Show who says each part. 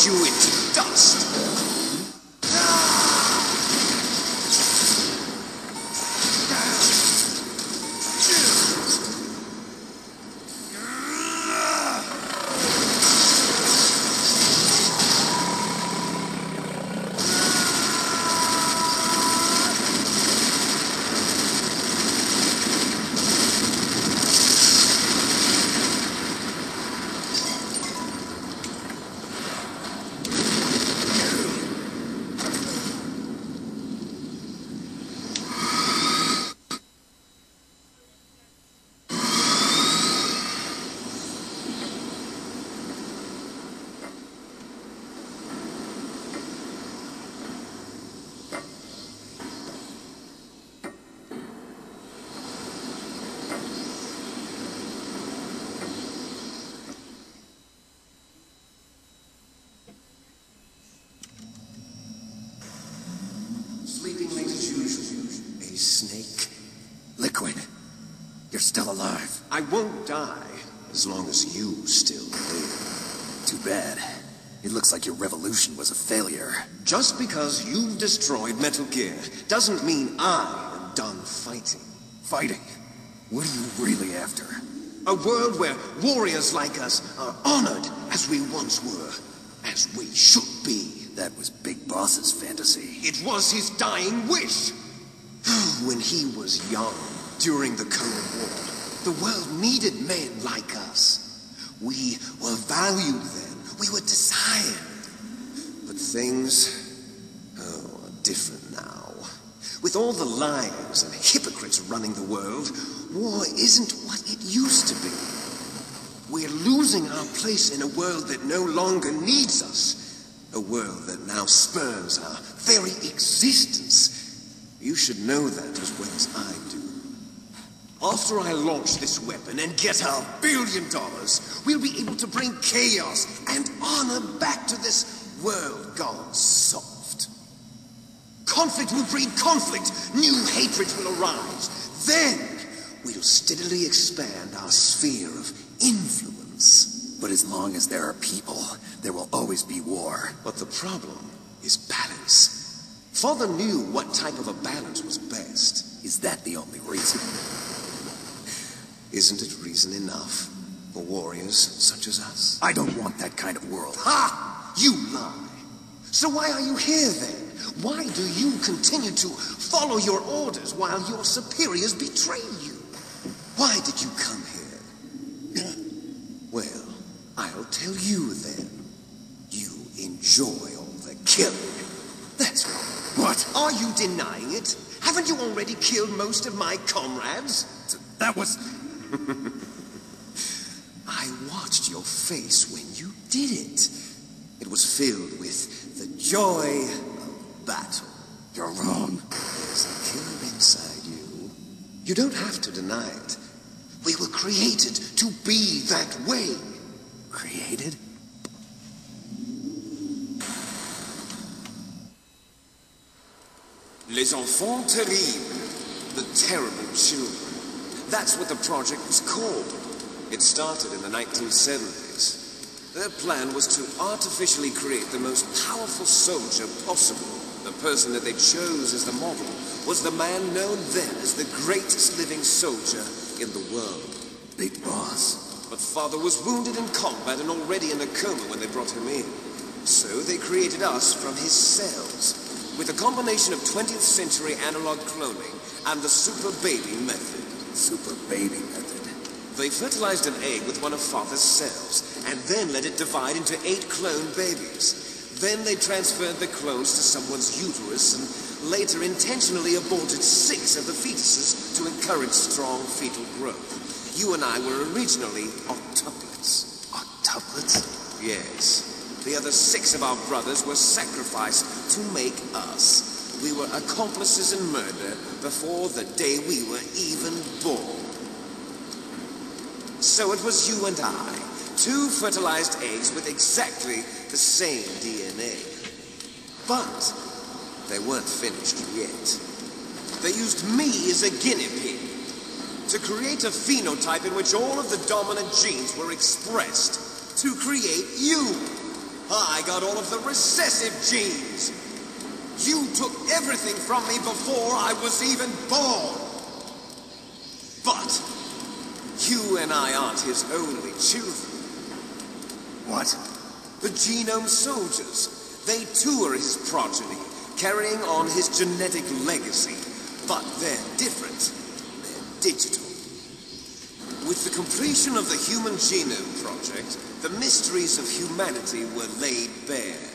Speaker 1: crush you into dust. Sleeping late as usual. A snake.
Speaker 2: Liquid, you're still alive.
Speaker 1: I won't die as long as you still live.
Speaker 2: Too bad. It looks like your revolution was a failure.
Speaker 1: Just because you've destroyed Metal Gear doesn't mean I am done fighting.
Speaker 2: Fighting? What are you really after?
Speaker 1: A world where warriors like us are honored as we once were, as we should be.
Speaker 2: That was Big Boss's fantasy.
Speaker 1: It was his dying wish. When he was young, during the Cold War, the world needed men like us. We were valued then. We were desired. But things, are different now. With all the liars and hypocrites running the world, war isn't what it used to be. We're losing our place in a world that no longer needs us. A world that now spurns our very existence. You should know that as well as I do. After I launch this weapon and get our $1 billion, we'll be able to bring chaos and honor back to this world gone soft. Conflict will breed conflict. New hatreds will arise. Then we'll steadily expand our sphere of influence.
Speaker 2: But as long as there are people, there will always be war.
Speaker 1: But the problem is balance. Father knew what type of a balance was best.
Speaker 2: Is that the only reason?
Speaker 1: Isn't it reason enough for warriors such as us?
Speaker 2: I don't want that kind of world.
Speaker 1: Ha! You lie. So why are you here then? Why do you continue to follow your orders while your superiors betray you? Why did you come here? Well, I'll tell you then. You enjoy all the killing. That's right.
Speaker 2: What?
Speaker 1: Are you denying it? Haven't you already killed most of my comrades?
Speaker 2: That was...
Speaker 1: I watched your face when you did it. It was filled with the joy of battle.
Speaker 2: You're wrong.
Speaker 1: There's a killer inside you. You don't have to deny it. We were created to be that way.
Speaker 2: Created?
Speaker 1: Les enfants terribles. The terrible children. That's what the project was called. It started in the 1970s. Their plan was to artificially create the most powerful soldier possible. The person that they chose as the model was the man known then as the greatest living soldier in the world.
Speaker 2: Big Boss.
Speaker 1: But Father was wounded in combat and already in a coma when they brought him in. So they created us from his cells, with a combination of 20th century analog cloning and the super baby method.
Speaker 2: Super baby method.
Speaker 1: They fertilized an egg with one of Father's cells, and then let it divide into 8 clone babies. Then they transferred the clones to someone's uterus, and later intentionally aborted 6 of the fetuses to encourage strong fetal growth. You and I were originally octuplets.
Speaker 2: Octuplets?
Speaker 1: Yes. The other 6 of our brothers were sacrificed to make us. We were accomplices in murder before the day we were even born. So it was you and I, 2 fertilized eggs with exactly the same DNA. But they weren't finished yet. They used me as a guinea pig to create a phenotype in which all of the dominant genes were expressed to create you. I got all of the recessive genes. You took everything from me before I was even born. But you and I aren't his only children.
Speaker 2: What?
Speaker 1: The genome soldiers. They too are his progeny, carrying on his genetic legacy. But they're different. They're digital. With the completion of the Human Genome Project, the mysteries of humanity were laid bare.